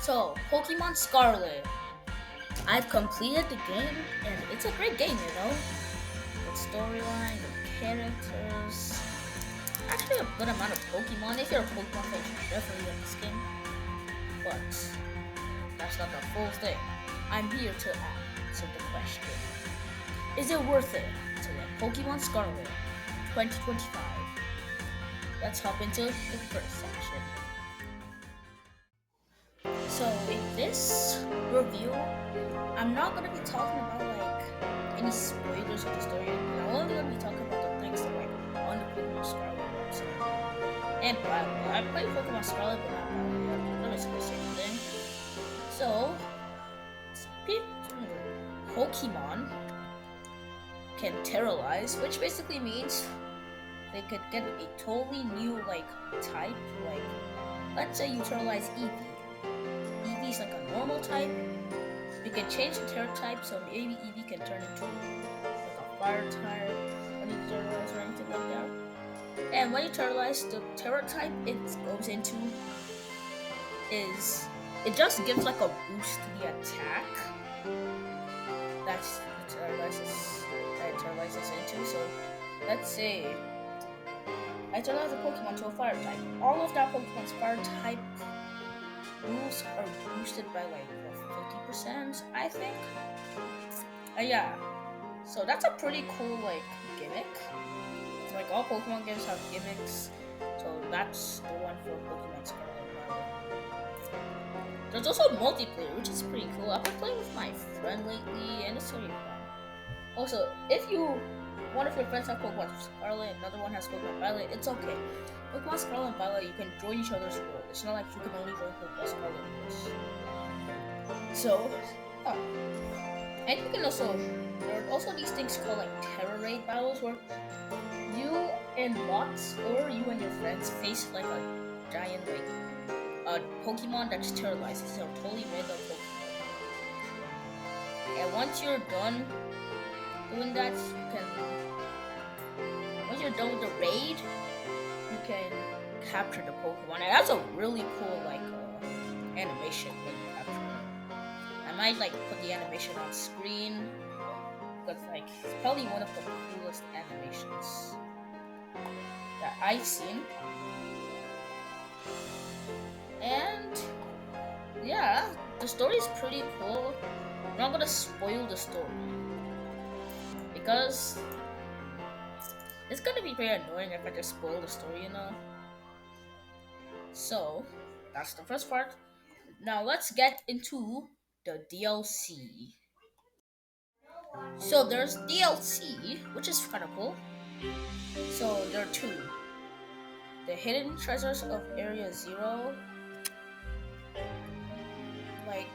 So, Pokemon Scarlet. I've completed the game, and it's a great game, you know? Good storyline, good characters. Actually, a good amount of Pokemon. If you're a Pokemon fan, you should definitely get this game. But that's not the full thing. I'm here to answer the question: is it worth it to get Pokemon Scarlet 2025? Let's hop into the first section. So in this review, I'm not gonna be talking about like any spoilers of the story. I'm only gonna be talking about the things that like on the Pokemon Scarlet website and Violet. I played Pokemon Scarlet, but not Violet yet. I'm not supposed to say anything. So, Pokemon can terrorize, which basically means they could get a totally new like type. Like, let's say you terrorize Eevee. Eevee is like a normal type. You can change the terror type, so maybe Eevee can turn into like a fire type when you terrorize or anything like that. And when you terrorize, the terror type it goes into is it just gives like a boost to the attack. That's the terrorizes into. So let's say I terrorize a Pokemon to a fire type. All of that Pokemon's fire type moves are boosted by like 50%, I think. Yeah. So that's a pretty cool like gimmick. Like all Pokemon games have gimmicks, so that's the one for Pokemon Scarlet and Violet. There's also multiplayer, which is pretty cool. I've been playing with my friend lately, and it's really fun. Also, if one of your friends have Pokemon Scarlet, another one has Pokemon Violet, it's okay. Pokemon Scarlet and Violet, you can join each other's world. It's not like you can only join Pokemon Scarlet worlds. So, and you can also there are also these things called like terror raid battles where you and bots or you and your friends face like a giant like a Pokemon that's terrorized. It's a totally random Pokemon. And once you're done doing that, once you're done with the raid, you can capture the Pokemon. And that's a really cool like animation when you capture it. I might like put the animation on screen because like it's probably one of the coolest animations that I've seen. And yeah, the story is pretty cool. I'm not gonna spoil the story because it's gonna be very annoying if I just spoil the story, you know. So that's the first part. Now let's get into the DLC. So there's DLC, which is kind of cool. So there are two: the Hidden Treasures of Area Zero. Like,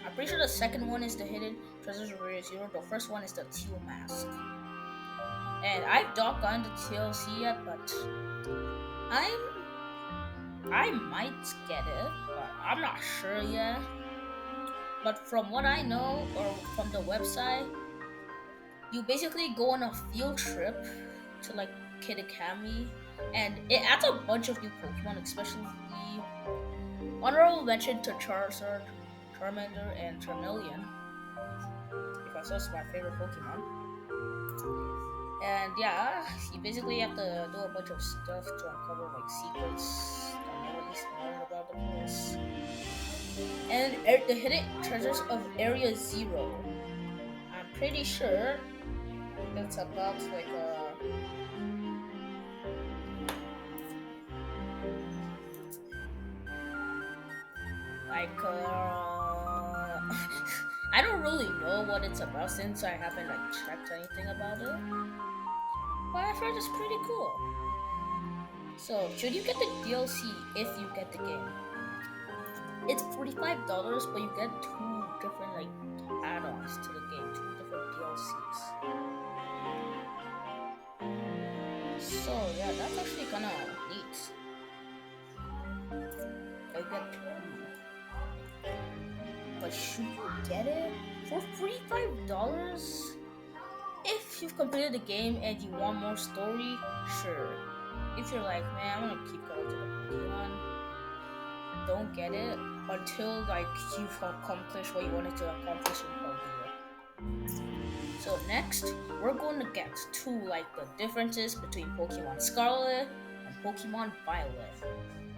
I'm pretty sure the second one is the Hidden Treasures of Area Zero. The first one is the Teal Mask. And I've not gotten the TLC yet, but I might get it, but I'm not sure yet. But from what I know, or from the website, you basically go on a field trip to like Kitakami, and it adds a bunch of new Pokemon, especially honorable mention to Charizard, Charmander, and Charmeleon, because those are my favorite Pokemon. And yeah, you basically have to do a bunch of stuff to uncover like secrets that nobody's known about the place. And the hidden treasures of Area Zero. I'm pretty sure it's about like a like I don't really know what it's about since I haven't like checked anything about it. But I've heard it's pretty cool. So should you get the DLC if you get the game? It's $45, but you get two different like add-ons to the game, two different DLCs. So yeah, that's actually kinda neat. I get two. But should you get it for $45? If you've completed the game and you want more story, sure. If you're like, man, I want to keep going to the Pokemon, don't get it until like you've accomplished what you wanted to accomplish in Pokemon. So next, we're going to get to like the differences between Pokemon Scarlet and Pokemon Violet.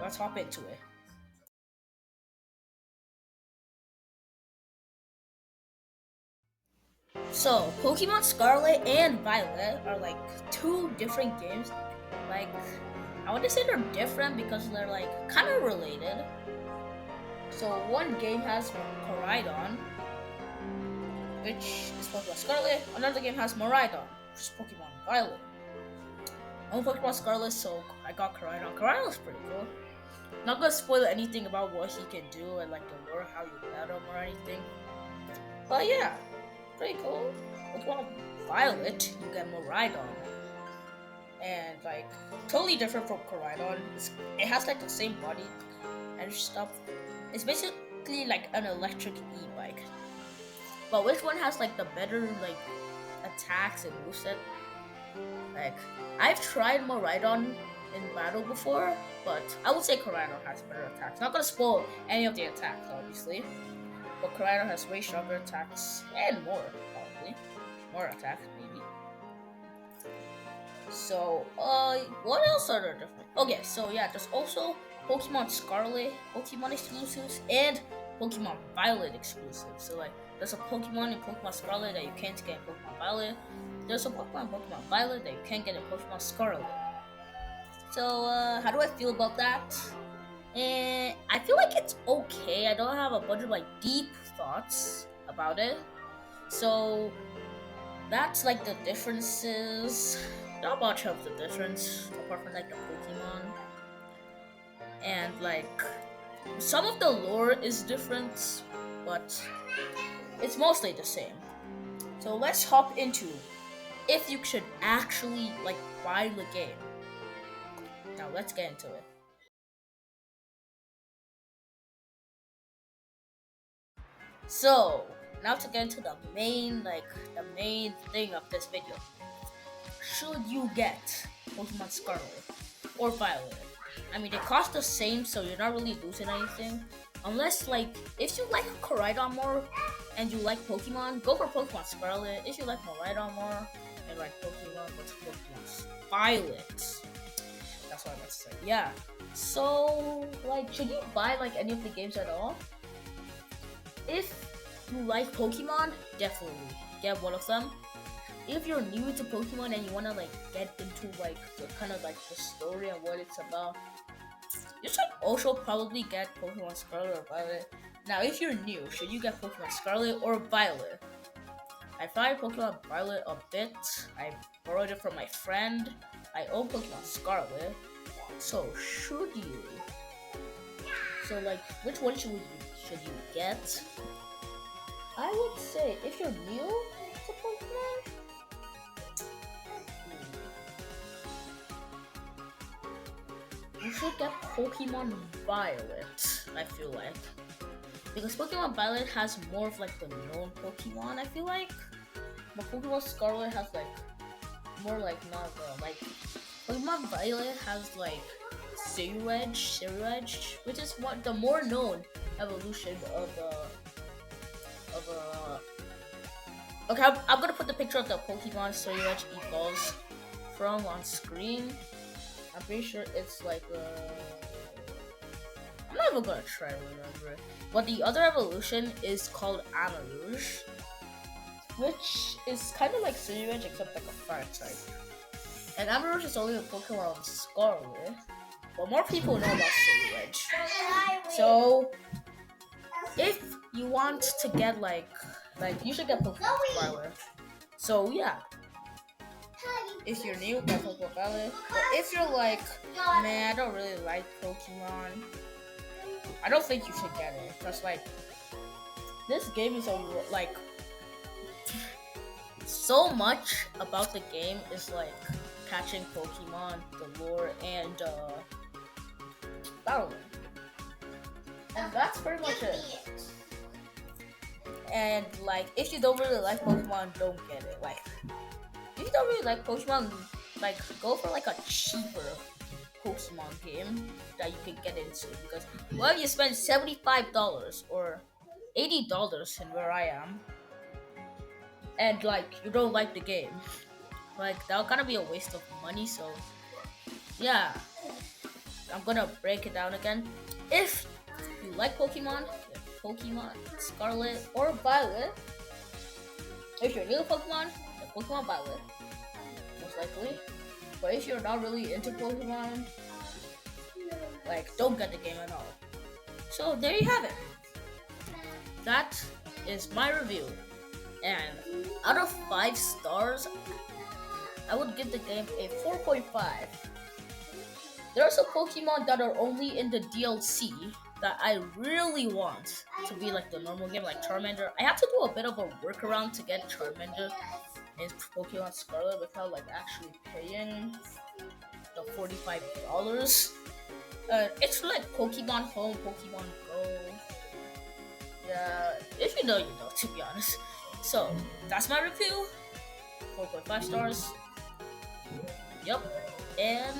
Let's hop into it. So, Pokemon Scarlet and Violet are like two different games. Like, I want to say they're different because they're like kind of related. So, one game has Koraidon, which is Pokemon Scarlet. Another game has Miraidon, which is Pokemon Violet. I'm Pokemon Scarlet, so I got Koraidon. Koraidon's pretty cool. Not gonna spoil anything about what he can do and like the lore, how you battle him or anything. But yeah, pretty cool. Pokemon Violet, you get Miraidon, and like totally different from Koraidon. It has like the same body and stuff. It's basically like an electric e-bike. But which one has like the better like attacks and moveset? Like I've tried Miraidon in battle before, but I would say Koraidon has better attacks. Not gonna spoil any of the attacks, obviously. But Koraidon has way stronger attacks and more, probably. More attacks, maybe. So, what else are there different? Okay, so yeah, there's also Pokemon Scarlet, Pokemon exclusives, and Pokemon Violet exclusives. So like, there's a Pokemon in Pokemon Scarlet that you can't get in Pokemon Violet. There's a Pokemon in Pokemon Violet that you can't get in Pokemon Scarlet. So, how do I feel about that? And I feel like it's okay. I don't have a bunch of like deep thoughts about it. So that's like the differences. Not much of the difference apart from like the Pokemon. And like some of the lore is different, but it's mostly the same. So let's hop into if you should actually like buy the game. Now let's get into it. So now to get into the main thing of this video. Should you get Pokemon Scarlet or Violet? I mean, they cost the same, so you're not really losing anything. Unless, like, if you like Koraidon more and you like Pokemon, go for Pokemon Scarlet. If you like Miraidon more and like Pokemon, go to Pokemon Violet. That's what I meant to say. Yeah. So, like, should you buy like any of the games at all? If you like Pokemon, definitely get one of them. If you're new to Pokemon and you wanna like get into like the kind of like the story and what it's about, you should also probably get Pokemon Scarlet or Violet. Now, if you're new, should you get Pokemon Scarlet or Violet? I tried Pokemon Violet a bit. I borrowed it from my friend. I own Pokemon Scarlet. So should you? So like, which one should you get? I would say if you're new to Pokemon, you should get Pokemon Violet, I feel like. Because Pokemon Violet has more of like the known Pokemon, I feel like. But Pokemon Scarlet has like more like not like Pokemon Violet has like Ceruledge, which is what the more known evolution of Okay, I'm gonna put the picture of the Pokemon Ceruledge evolves from on screen. I'm pretty sure it's like I'm not even gonna try to remember it. But the other evolution is called Amarouge, which is kind of like Ceruledge except like a fire type. And Amarouge is only a Pokemon on Scarlet, but more people know about Ceruledge. So if you want to get like you should get Pokemon Scarlet. So yeah. If you're new, get Pokemon Scarlet. But if you're like, man, I don't really like Pokemon, I don't think you should get it. Cause like, this game is like, so much about the game is like catching Pokemon, the lore, and battling. And that's pretty much it. And like, if you don't really like Pokemon, don't get it. Like, if you don't really like Pokemon, like go for like a cheaper Pokemon game that you could get into because well, you spend $75 or $80 in where I am, and like you don't like the game, like that'll kind of be a waste of money. So yeah, I'm gonna break it down again. If you like Pokemon, get Pokemon Scarlet or Violet. If you're new to Pokemon, get Pokemon Violet, most likely. But if you're not really into Pokemon, like don't get the game at all. So there you have it. That is my review. And out of 5 stars, I would give the game a 4.5. There are some Pokemon that are only in the DLC that I really want to be like the normal game, like Charmander. I have to do a bit of a workaround to get Charmander in Pokemon Scarlet without like actually paying the $45. It's like Pokemon Home, Pokemon Go. Yeah, if you know, you know, to be honest. So, that's my review. 4.5 stars. Yup. And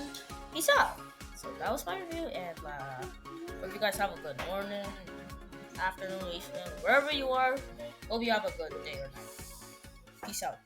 peace out. So, that was my review. And hope you guys have a good morning, afternoon, evening, wherever you are. Hope you have a good day or night. Peace out.